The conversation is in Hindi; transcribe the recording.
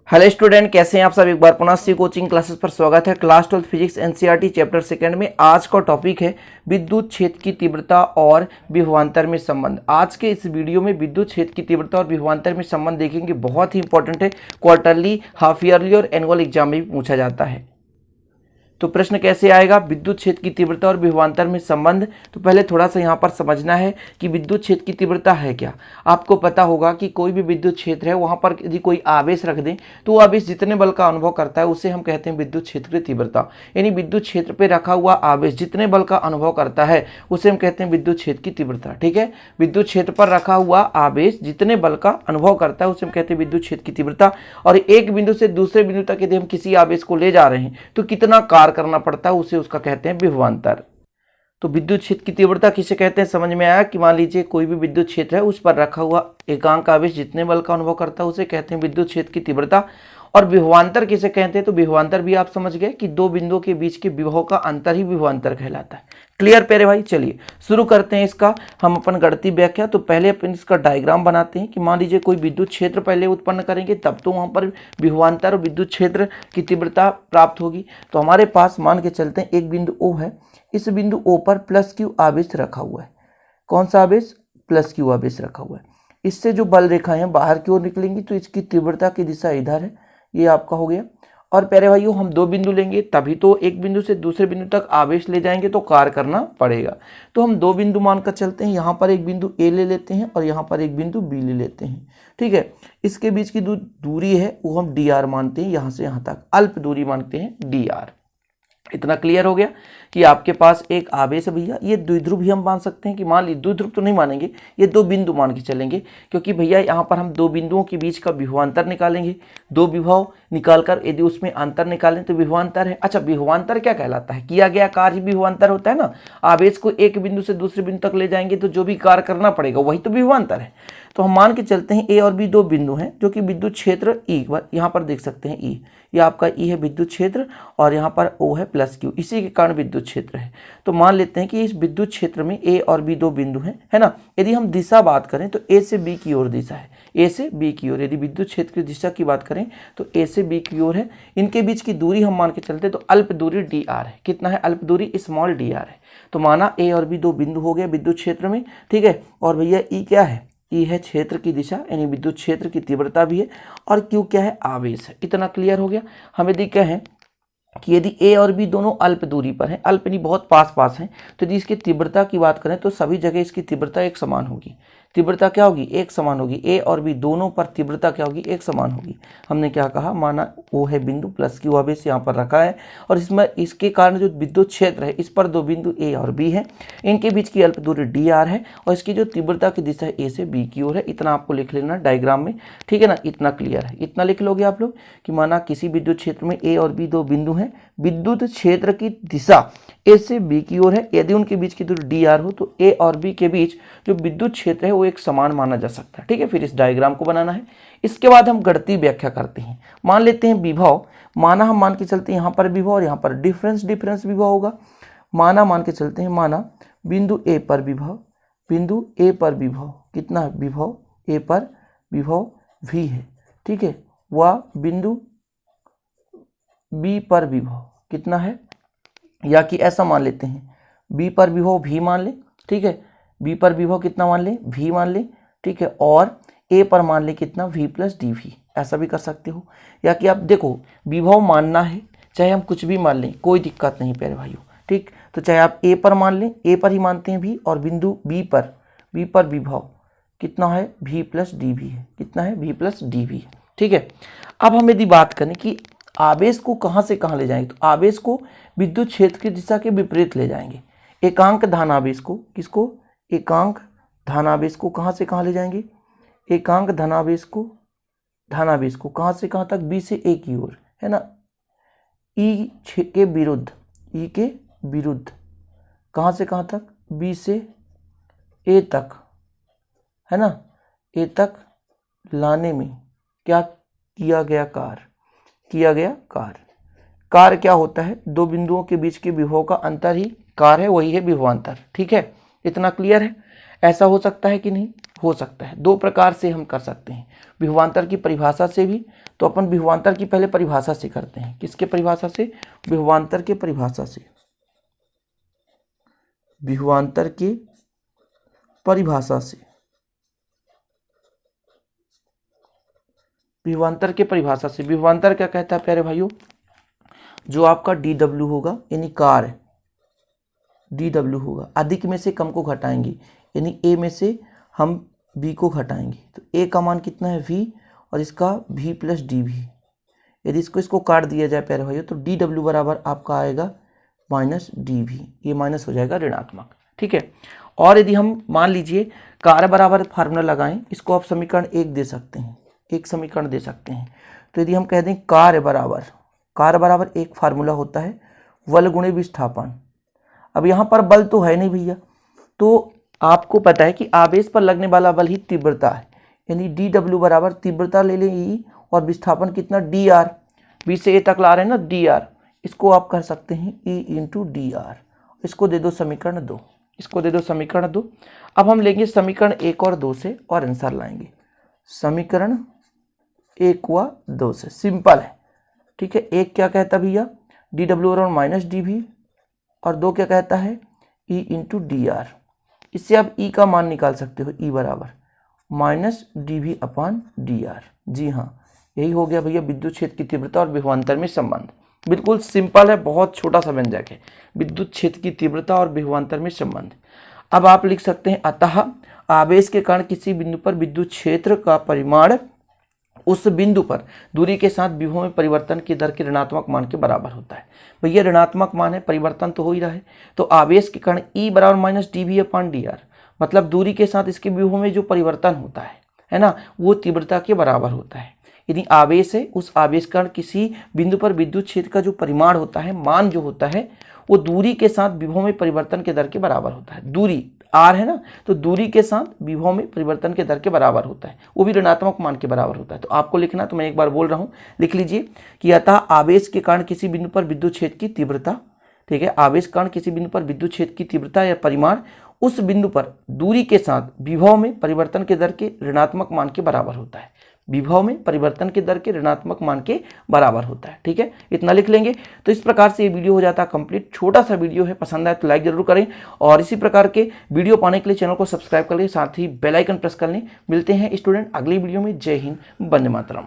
हेलो स्टूडेंट, कैसे हैं आप सब। एक बार पुनः सी कोचिंग क्लासेस पर स्वागत है। Class 12 physics NCERT chapter second में आज का टॉपिक है विद्युत क्षेत्र की तीव्रता और विभवांतर में संबंध। आज के इस वीडियो में विद्युत क्षेत्र की तीव्रता और विभवांतर में संबंध देखेंगे। बहुत ही इंपॉर्टेंट है, क्वार्टरली, हाफ ईयरली और एनुअल एग्जाम में भी पूछा जाता है। तो प्रश्न कैसे आएगा, विद्युत क्षेत्र की तीव्रता और विभवांतर में संबंध। तो पहले थोड़ा सा यहाँ पर समझना है कि विद्युत क्षेत्र की तीव्रता है क्या। आपको पता होगा कि कोई भी विद्युत क्षेत्र है, वहाँ पर यदि कोई आवेश रख दें तो वो आवेश जितने बल का अनुभव करता है उसे हम कहते हैं विद्युत क्षेत्र की तीव्रता। यानी विद्युत क्षेत्र पर रखा हुआ आवेश जितने बल का अनुभव करता है उसे हम कहते हैं विद्युत क्षेत्र की तीव्रता। ठीक है, विद्युत क्षेत्र पर रखा हुआ आवेश जितने बल का अनुभव करता है उसे हम कहते हैं विद्युत क्षेत्र की तीव्रता। और एक बिंदु से दूसरे बिंदु तक यदि हम किसी आवेश को ले जा रहे हैं तो कितना करना पड़ता है उसे उसका कहते हैं विभवांतर। तो विद्युत क्षेत्र की तीव्रता किसे कहते हैं, समझ में आया कि मान लीजिए कोई भी विद्युत क्षेत्र है, उस पर रखा हुआ एकांक आवेश जितने बल का अनुभव करता है उसे कहते हैं विद्युत क्षेत्र की तीव्रता। और विभवांतर किसे कहते हैं, तो विभवांतर भी आप समझ गए कि दो बिंदुओं के बीच के विभव का अंतर ही विभवांतर कहलाता है। क्लियर प्यारे भाई, चलिए शुरू करते हैं इसका हम अपन गणितीय व्याख्या। तो पहले अपन इसका डायग्राम बनाते हैं कि मान लीजिए कोई विद्युत क्षेत्र पहले उत्पन्न करेंगे, तब तो वहां पर विभवांतर और विद्युत क्षेत्र की तीव्रता प्राप्त होगी। तो हमारे पास मान के चलते हैं एक बिंदु O है, इस बिंदु O पर प्लस क्यू आवेश रखा हुआ है। कौन सा आवेश, प्लस क्यू आवेश रखा हुआ है। इससे जो बल रेखाएं बाहर की ओर निकलेंगी तो इसकी तीव्रता की दिशा इधर है, ये आपका हो गया। और प्यारे भाइयों हम दो बिंदु लेंगे, तभी तो एक बिंदु से दूसरे बिंदु तक आवेश ले जाएंगे तो कार्य करना पड़ेगा। तो हम दो बिंदु मानकर चलते हैं, यहाँ पर एक बिंदु A ले लेते हैं और यहाँ पर एक बिंदु B ले लेते हैं। ठीक है, इसके बीच की दूरी है वो हम dr मानते हैं, यहाँ से यहाँ तक अल्प दूरी मानते हैं dr। इतना क्लियर हो गया कि आपके पास एक आवेश है भैया, ये द्विध्रुव भी हम मान सकते हैं कि मान लीजिए, द्विध्रुव तो नहीं मानेंगे, ये दो बिंदु मान के चलेंगे, क्योंकि भैया यहाँ पर हम दो बिंदुओं के बीच का विभवांतर निकालेंगे। दो विभव निकालकर यदि उसमें अंतर निकालें तो विभवांतर है। अच्छा, विभवांतर क्या कहलाता है, किया गया कार्य ही विभवांतर होता है ना। आवेश को एक बिंदु से दूसरे बिंदु तक ले जाएंगे तो जो भी कार्य करना पड़ेगा वही तो विभवांतर है। तो हम मान के चलते हैं A और B दो बिंदु हैं जो कि विद्युत क्षेत्र E, यहाँ पर देख सकते हैं E, ये आपका E है विद्युत क्षेत्र और यहाँ पर O है प्लस Q, इसी के कारण विद्युत क्षेत्र है। तो मान लेते हैं कि इस विद्युत क्षेत्र में A और B दो बिंदु हैं, है ना। यदि हम दिशा बात करें तो A से B की ओर दिशा है, A से B की ओर। यदि विद्युत क्षेत्र की दिशा की बात करें तो A से B की ओर है। इनके बीच की दूरी हम मान के चलते तो अल्प दूरी dr है। कितना है अल्प दूरी, स्मॉल dr है। तो माना A और B दो बिंदु हो गए विद्युत क्षेत्र में। ठीक है, और भैया E क्या है, E है क्षेत्र की दिशा यानी विद्युत क्षेत्र की तीव्रता भी है, और Q क्या है, आवेश है। इतना क्लियर हो गया। हम यदि कहें कि यदि A और B दोनों अल्प दूरी पर हैं, अल्प यानी बहुत पास पास हैं, तो यदि इसकी तीव्रता की बात करें तो सभी जगह इसकी तीव्रता एक समान होगी। तीव्रता क्या होगी, एक समान होगी। A और B दोनों पर तीव्रता क्या होगी, एक समान होगी। हमने क्या कहा, माना O है बिंदु, प्लस Q आवेश यहाँ पर रखा है, और इसमें इसके कारण जो विद्युत क्षेत्र है इस पर दो बिंदु A और B है, इनके बीच की अल्प दूरी dr है, और इसकी जो तीव्रता की दिशा है A से B की ओर है। इतना आपको लिख लेना डायग्राम में, ठीक है ना। इतना क्लियर है, इतना लिख लोगे आप लोग कि माना किसी विद्युत क्षेत्र में A और B दो बिंदु हैं, विद्युत क्षेत्र की दिशा A से B की ओर है। यदि उनके बीच की दूरी dr हो तो A और B के बीच जो विद्युत क्षेत्र है वो एक समान माना जा सकता है। ठीक है, फिर इस डायग्राम को बनाना है। इसके बाद हम गणितीय व्याख्या करते हैं। मान लेते हैं विभव, माना हम मान के चलते हैं यहाँ पर विभव और यहाँ पर डिफरेंस विभव होगा। माना मान के चलते हैं, माना बिंदु A पर विभव, बिंदु A पर विभव कितना है, विभव A पर विभव V है। ठीक है, वह बिंदु B पर विभव कितना है, या कि ऐसा मान लेते हैं B पर विभव V मान ले। ठीक है, B पर विभव कितना मान ले, V मान ले। ठीक है, और A पर मान ले कितना, V प्लस dV, ऐसा भी कर सकते हो। या कि आप देखो विभव मानना है, चाहे हम कुछ भी मान लें कोई दिक्कत नहीं प्यारे भाइयों। ठीक, तो चाहे आप A पर मान लें, A पर ही मानते हैं V, और बिंदु B पर विभव कितना है, V प्लस dV है। कितना है, V प्लस dV है। ठीक है, अब हम यदि बात करें कि आवेश को कहाँ से कहाँ ले जाएंगे, तो आवेश को विद्युत क्षेत्र की दिशा के विपरीत ले जाएंगे। एकांक धनावेश को, किसको, एकांक धनावेश को कहाँ से कहाँ ले जाएंगे, एकांक धनावेश को कहाँ से कहाँ तक, B से A की ओर, है ना। E के विरुद्ध, E के विरुद्ध कहाँ से कहाँ तक, B से A तक, है ना। A तक लाने में क्या किया गया कार्य क्या होता है, दो बिंदुओं के बीच के विभव का अंतर ही कार्य है, वही है विभवांतर। ठीक है, इतना क्लियर है? ऐसा हो सकता है कि नहीं? हो सकता है। दो प्रकार से हम कर सकते हैं, विभवांतर की परिभाषा से भी। तो अपन विभवांतर की पहले परिभाषा से करते हैं। किसके परिभाषा से? विभवांतर के परिभाषा से। विभवांतर के परिभाषा से, विभवांतर के परिभाषा से। विभवांतर क्या कहता है प्यारे भाइयों? जो आपका DW होगा यानी कार्य DW होगा, अधिक में से कम को घटाएंगे, यानी A में से हम B को घटाएंगे। तो A का मान कितना है? V, और इसका V प्लस DV। यदि इसको काट दिया जाए प्यारे भाइयों तो DW बराबर आपका आएगा माइनस DV, ये माइनस हो जाएगा ऋणात्मक। ठीक है। और यदि हम मान लीजिए कार्य बराबर फार्मूला लगाएं, इसको आप समीकरण 1 दे सकते हैं, एक समीकरण दे सकते हैं। तो यदि हम कह दें कार्य बराबर एक फार्मूला होता है बल गुणे विस्थापन। अब यहाँ पर बल तो है नहीं भैया, तो आपको पता है कि आवेश पर लगने वाला बल ही तीव्रता है, यानी DW बराबर तीव्रता ले लें E, और विस्थापन कितना? DR, B से A तक ला रहे हैं ना DR, इसको आप कर सकते हैं E इंटू DR। इसको दे दो समीकरण 2, इसको दे दो समीकरण 2। अब हम लेंगे समीकरण 1 और 2 से और आंसर लाएंगे। समीकरण 1 व 2 से, सिंपल है। ठीक है। 1 क्या कहता भैया? DW बराबर माइनस DV, और 2 क्या कहता है? E into DR। इससे आप E का मान निकाल सकते हो, E बराबर माइनस DV अपान DR। जी हाँ, यही हो गया भैया विद्युत क्षेत्र की तीव्रता और विभवांतर में संबंध। बिल्कुल सिंपल है, बहुत छोटा सा व्यंजक है, विद्युत क्षेत्र की तीव्रता और विभवांतर में संबंध। अब आप लिख सकते हैं, अतः आवेश के कारण किसी बिंदु पर विद्युत क्षेत्र का परिमाण उस बिंदु पर दूरी के साथ विभव में परिवर्तन की दर के ऋणात्मक मान के बराबर होता है। भैया ऋणात्मक मान है, परिवर्तन तो हो ही रहा है, तो आवेश के कारण E बराबर माइनस DV अपान DR, मतलब दूरी के साथ इसके विभव में जो परिवर्तन होता है ना, वो तीव्रता के बराबर होता है। यदि आवेश है, उस आवेश कारण किसी बिंदु पर विद्युत क्षेत्र का जो परिमाण होता है, मान जो होता है, वो दूरी के साथ विभव में परिवर्तन के दर के बराबर होता है। दूरी R है ना, तो दूरी के साथ विभव में परिवर्तन के दर के बराबर होता है, वो भी ऋणात्मक मान के बराबर होता है। तो आपको लिखना, तो मैं एक बार बोल रहा हूँ, लिख लीजिए कि अतः आवेश के कारण किसी बिंदु पर विद्युत क्षेत्र की तीव्रता, ठीक है, आवेश के कारण किसी बिंदु पर विद्युत क्षेत्र की तीव्रता या परिमाण उस बिंदु पर दूरी के साथ विभव में परिवर्तन के दर के ऋणात्मक मान के बराबर होता है। विभव में परिवर्तन के दर के ऋणात्मक मान के बराबर होता है। ठीक है, इतना लिख लेंगे। तो इस प्रकार से ये वीडियो हो जाता है कंप्लीट। छोटा सा वीडियो है, पसंद आए तो लाइक जरूर करें, और इसी प्रकार के वीडियो पाने के लिए चैनल को सब्सक्राइब कर लें, साथ ही बेल आइकन प्रेस कर लें। मिलते हैं स्टूडेंट अगली वीडियो में। जय हिंद, वंदे मातरम।